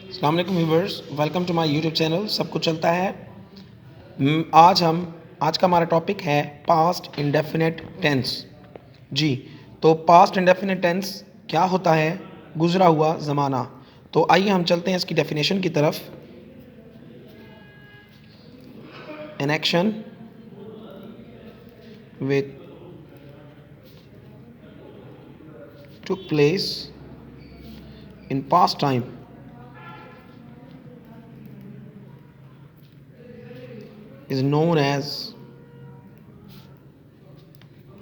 अस्सलाम वालेकुम viewers, welcome to my YouTube channel. सब कुछ चलता है। आज का हमारा टॉपिक है पास्ट इंडेफिनिट टेंस। जी, तो पास्ट इंडेफिनिट टेंस क्या होता है? गुजरा हुआ ज़माना। तो आइए हम चलते हैं इसकी डेफिनेशन की तरफ। N action which took place in past time is known as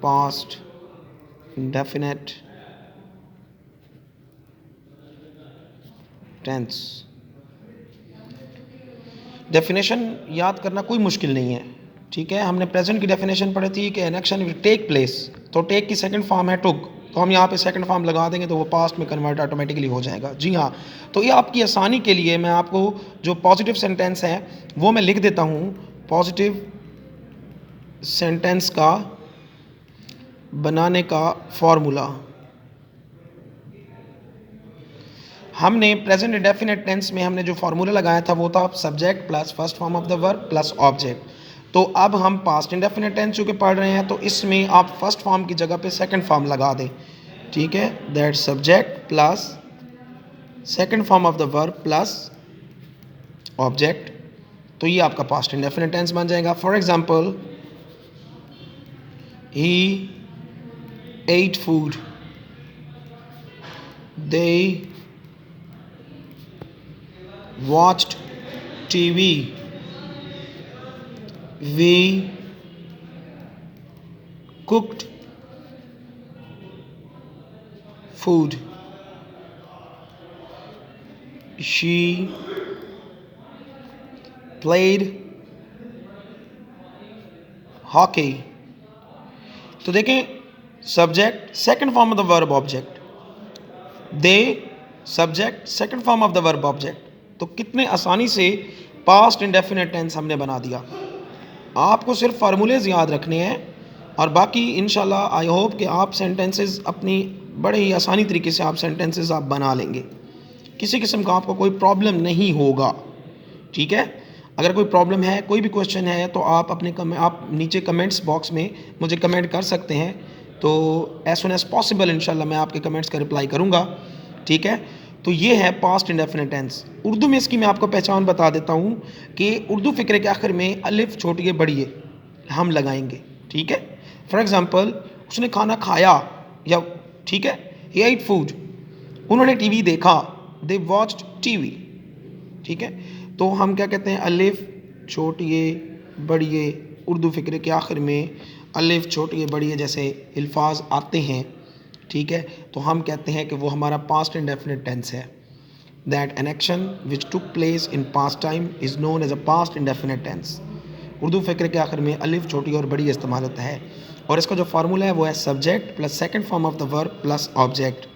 past indefinite tense। Definition याद करना कोई मुश्किल नहीं है, ठीक है। हमने प्रेजेंट की डेफिनेशन पढ़ी थी कि an action will take place, तो टेक की सेकंड फॉर्म है टुक, तो हम यहाँ पे सेकंड फॉर्म लगा देंगे तो वो पास्ट में कन्वर्ट ऑटोमेटिकली हो जाएगा। जी हाँ, तो ये आपकी आसानी के लिए मैं आपको जो पॉजिटिव सेंटेंस है वो मैं लिख देता हूँ। पॉजिटिव सेंटेंस का बनाने का फॉर्मूला हमने प्रेजेंट इंडेफिनिट टेंस में हमने जो फार्मूला लगाया था वो था subject plus first form of the verb plus object. तो अब हम पास्ट इंडेफिनिट टेंस चूँकि पढ़ रहे हैं तो इसमें आप फर्स्ट फॉर्म की जगह पे सेकंड फॉर्म लगा दें, ठीक है। That subject plus second form of the verb plus object, तो ये आपका पास्ट इंडेफिनिट टेंस बन जाएगा। For example, he ate food, they watched TV, we cooked food, she played hockey। तो देखें, subject second form of the verb object, they subject second form of the verb object, तो कितने आसानी से past indefinite tense हमने बना दिया। आपको सिर्फ फार्मूलेज याद रखने हैं और बाकी इंशाल्लाह आई होप कि आप सेंटेंसेस अपनी बड़े ही आसानी तरीके से आप सेंटेंसेस आप बना लेंगे। किसी किस्म का आपको कोई प्रॉब्लम नहीं होगा, ठीक है। अगर कोई प्रॉब्लम है, कोई भी क्वेश्चन है, तो आप आप नीचे कमेंट्स बॉक्स में मुझे कमेंट कर सकते हैं। तो एज सुन एज पॉसिबल इंशाल्लाह मैं आपके कमेंट्स का रिप्लाई करूँगा, ठीक है। तो ये है पास्ट इंडेफिनिट टेंस। उर्दू में इसकी मैं आपको पहचान बता देता हूँ कि उर्दू फ़िक्रे के आखिर में अलिफ छोटिए बड़िए हम लगाएंगे, ठीक है। फॉर एग्ज़ाम्पल, उसने खाना खाया, या ठीक है, ही एट फूड, उन्होंने टीवी देखा, दे वॉच्ड टीवी, ठीक है। तो हम क्या कहते हैं, अलिफ छोटिए बड़िए, उर्दू फ़िक्रे के आखिर में अलिफ छोटिए बड़िए जैसे अल्फाज आते हैं, ठीक है। तो हम कहते हैं कि वो हमारा पास्ट इंडेफिनिट टेंस है। That an action which took place in past time is known as a past indefinite tense. Urdu फ़िक्र के आखिर में अलिफ छोटी और बड़ी इस्तेमाल होता है, और इसका जो फार्मूला है वो है subject plus second form of the verb plus object,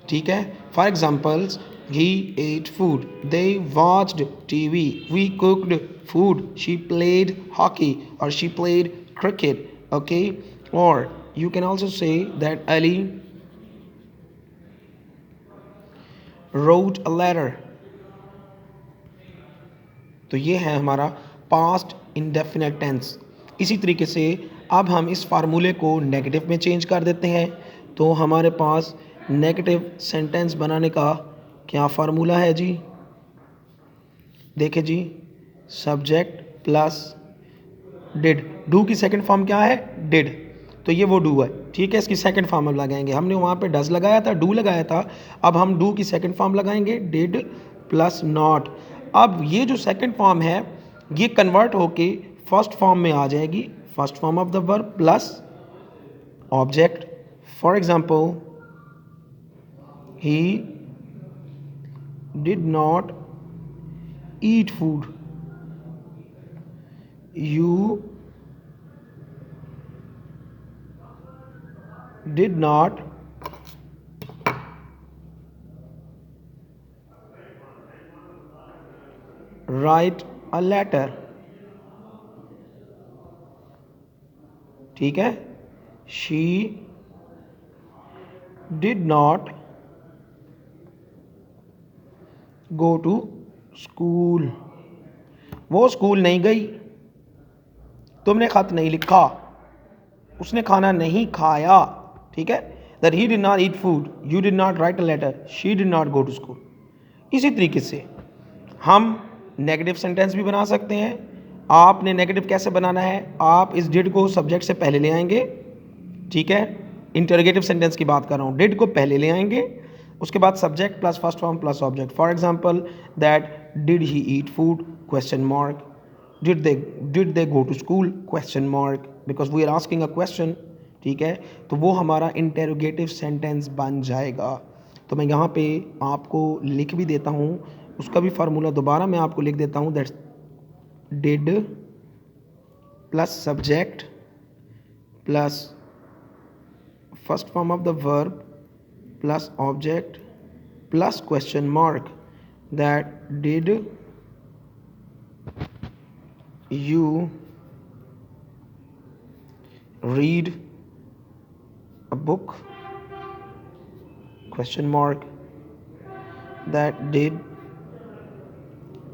ठीक है। For examples, he ate food, they watched TV, we cooked food, she played hockey और शी प्लेड क्रिकेट, ओके। और you can also say that Ali wrote a letter। तो ये है हमारा past indefinite tense. इसी तरीके से अब हम इस फार्मूले को नेगेटिव में चेंज कर देते हैं। तो हमारे पास नेगेटिव सेंटेंस बनाने का क्या फार्मूला है जी? देखिए जी, सब्जेक्ट प्लस डिड, डू की सेकंड फॉर्म क्या है? डिड, तो ये वो डू है, ठीक है। इसकी सेकंड फॉर्म हम लगाएंगे, हमने वहाँ पे डज लगाया था, डू लगाया था, अब हम डू की सेकंड फॉर्म लगाएंगे, डिड प्लस नॉट। अब ये जो सेकंड फॉर्म है ये कन्वर्ट होके फर्स्ट फॉर्म में आ जाएगी, first form of the verb plus object. For example, he did not eat food, you did not write a letter, ठीक है। she did not go to school, वो school नहीं गई, तुमने खत नहीं लिखा, उसने खाना नहीं खाया, ठीक है। That he did not eat food, you did not write a letter, she did not go to school. इसी तरीके से हम नेगेटिव सेंटेंस भी बना सकते हैं। आपने नेगेटिव कैसे बनाना है, आप इस डिड को सब्जेक्ट से पहले ले आएंगे, ठीक है। इंटरोगेटिव सेंटेंस की बात कर रहा हूँ, डिड को पहले ले आएंगे, उसके बाद subject plus first form plus object. For example that did he eat food question mark, did they go to school question mark, because we are asking a question, ठीक है। तो वो हमारा इंटरोगेटिव सेंटेंस बन जाएगा। तो मैं यहाँ पे आपको लिख भी देता हूँ, उसका भी फार्मूला दोबारा मैं आपको लिख देता हूँ। That's did plus subject plus first form of the verb plus object plus question mark, that did you read a book question mark, that did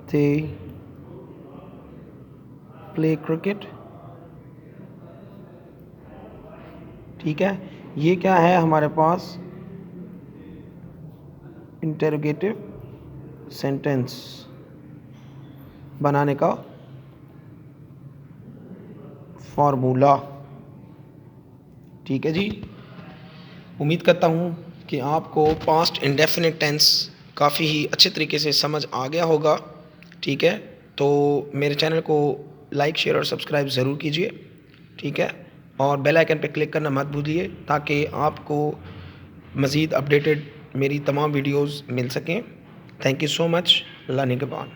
they play cricket, ठीक है। ये क्या है हमारे पास इंटरोगेटिव सेंटेंस बनाने का फॉर्मूला, ठीक है जी। उम्मीद करता हूँ कि आपको पास्ट इंडेफिनिट टेंस काफ़ी ही अच्छे तरीके से समझ आ गया होगा, ठीक है। तो मेरे चैनल को लाइक शेयर और सब्सक्राइब ज़रूर कीजिए, ठीक है। और बेल आइकन पे क्लिक करना मत भूलिए ताकि आपको मज़ीद अपडेटेड मेरी तमाम वीडियोस मिल सकें। Thank you so much. Allah निगहबान।